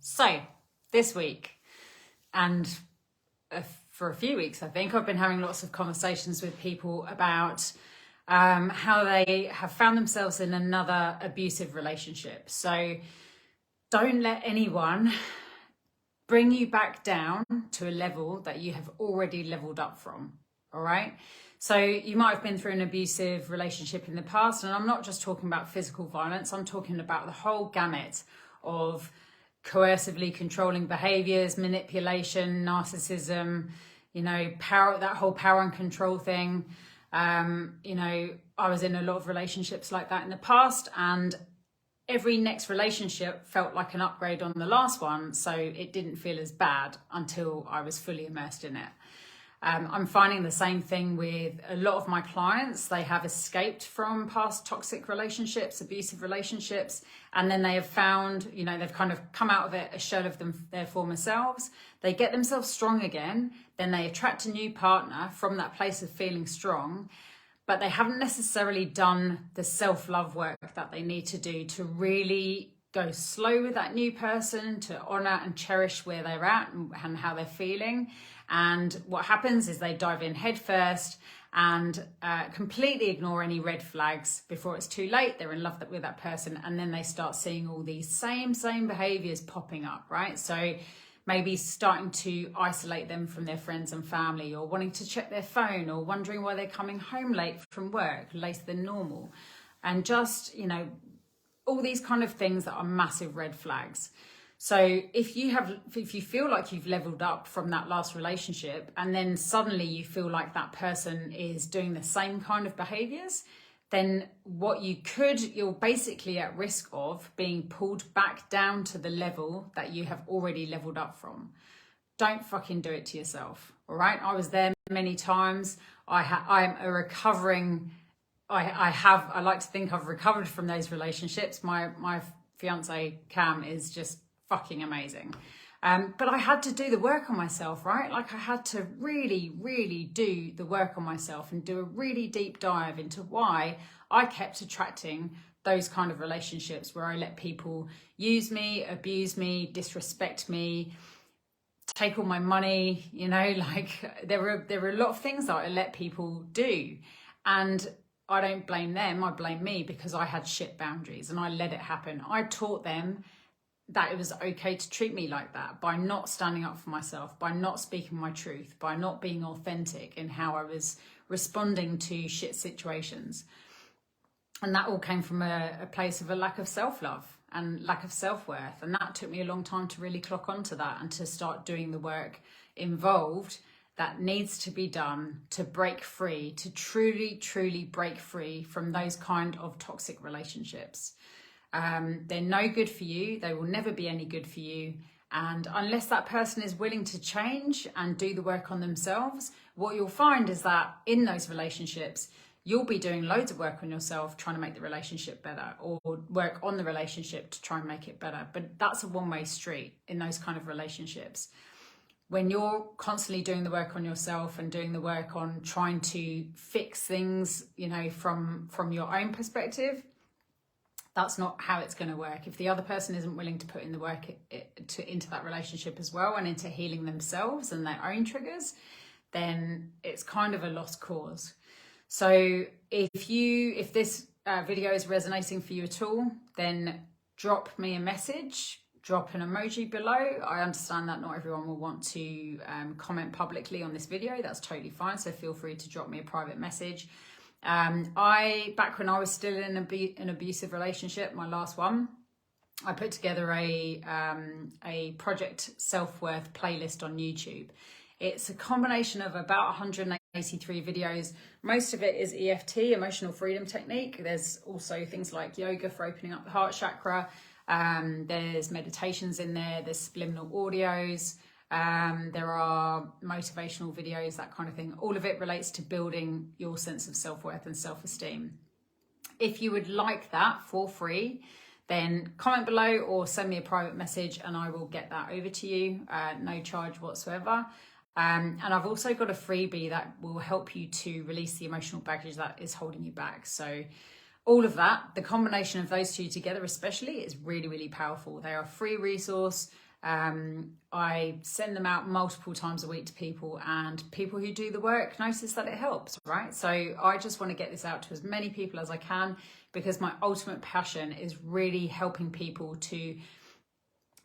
So this week and for a few weeks, I think, I've been having lots of conversations with people about how they have found themselves in another abusive relationship. So don't let anyone bring you back down to a level that you have already leveled up from. All right. So you might have been through an abusive relationship in the past, and I'm not just talking about physical violence. I'm talking about the whole gamut of coercively controlling behaviors, manipulation, narcissism, power, that whole power and control thing. I was in a lot of relationships like that in the past, and every next relationship felt like an upgrade on the last one. So it didn't feel as bad until I was fully immersed in it. I'm finding the same thing with a lot of my clients. They have escaped from past toxic relationships, abusive relationships, and then they have found, they've kind of come out of it a shell of their former selves. They get themselves strong again, then they attract a new partner from that place of feeling strong, but they haven't necessarily done the self-love work that they need to do to really go slow with that new person, to honor and cherish where they're at and how they're feeling. And what happens is they dive in head first and completely ignore any red flags before it's too late. They're in love with that person, and then they start seeing all these same behaviors popping up, right? So maybe starting to isolate them from their friends and family, or wanting to check their phone, or wondering why they're coming home late from work, later than normal. And just, all these kind of things that are massive red flags. So if you feel like you've leveled up from that last relationship, and then suddenly you feel like that person is doing the same kind of behaviors, then you're basically at risk of being pulled back down to the level that you have already leveled up from. Don't fucking do it to yourself. All right. I was there many times. I'm a recovering, I like to think I've recovered from those relationships. My fiance Cam is just fucking amazing. But I had to do the work on myself, right? Like I had to really, really do the work on myself and do a really deep dive into why I kept attracting those kind of relationships where I let people use me, abuse me, disrespect me, take all my money, there were a lot of things that I let people do. And I don't blame them, I blame me, because I had shit boundaries and I let it happen. I taught them that it was okay to treat me like that by not standing up for myself, by not speaking my truth, by not being authentic in how I was responding to shit situations. And that all came from a place of a lack of self-love and lack of self-worth. And that took me a long time to really clock onto that and to start doing the work involved that needs to be done to break free, to truly, truly break free from those kind of toxic relationships. They're no good for you. They will never be any good for you. And unless that person is willing to change and do the work on themselves, what you'll find is that in those relationships, you'll be doing loads of work on yourself, trying to make the relationship better, or work on the relationship to try and make it better. But that's a one-way street in those kind of relationships. When you're constantly doing the work on yourself and doing the work on trying to fix things, from your own perspective, that's not how it's going to work. If the other person isn't willing to put in the work into that relationship as well, and into healing themselves and their own triggers, then it's kind of a lost cause. So if this video is resonating for you at all, then drop me a message, drop an emoji below. I understand that not everyone will want to comment publicly on this video. That's totally fine. So feel free to drop me a private message. Back when I was still in an abusive relationship, my last one, I put together a Project Self-Worth playlist on YouTube. It's a combination of about 183 videos. Most of it is EFT, emotional freedom technique. There's also things like yoga for opening up the heart chakra. There's meditations in there. There's subliminal audios. There are motivational videos, that kind of thing. All of it relates to building your sense of self-worth and self-esteem. If you would like that for free, then comment below or send me a private message and I will get that over to you, no charge whatsoever. And I've also got a freebie that will help you to release the emotional baggage that is holding you back. So all of that, the combination of those two together especially, is really, really powerful. They are a free resource. I send them out multiple times a week to people, and people who do the work notice that it helps, right? So I just want to get this out to as many people as I can, because my ultimate passion is really helping people to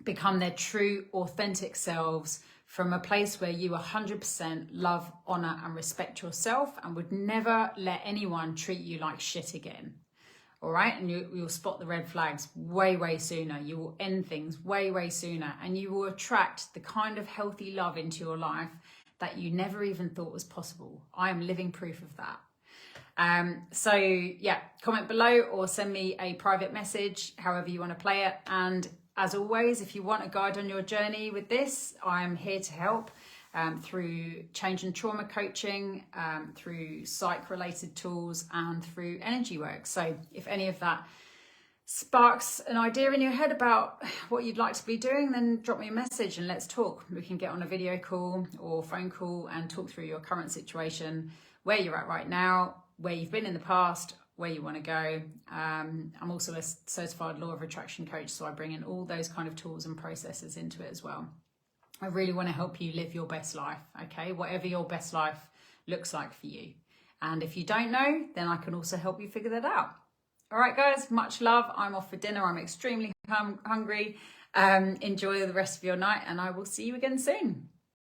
become their true, authentic selves from a place where you 100% love, honor, and respect yourself and would never let anyone treat you like shit again. All right, and you'll spot the red flags way sooner. You will end things way sooner, and you will attract the kind of healthy love into your life that you never even thought was possible. I am living proof of that. So yeah, comment below or send me a private message, however you want to play it. And as always, if you want a guide on your journey with this, I'm here to help. Through change and trauma coaching, through psych-related tools, and through energy work. So if any of that sparks an idea in your head about what you'd like to be doing, then drop me a message and let's talk. We can get on a video call or phone call and talk through your current situation, where you're at right now, where you've been in the past, where you want to go. I'm also a certified law of attraction coach, so I bring in all those kind of tools and processes into it as well. I really want to help you live your best life, okay? Whatever your best life looks like for you. And if you don't know, then I can also help you figure that out. All right, guys, much love. I'm off for dinner. I'm extremely hungry. Enjoy the rest of your night, and I will see you again soon.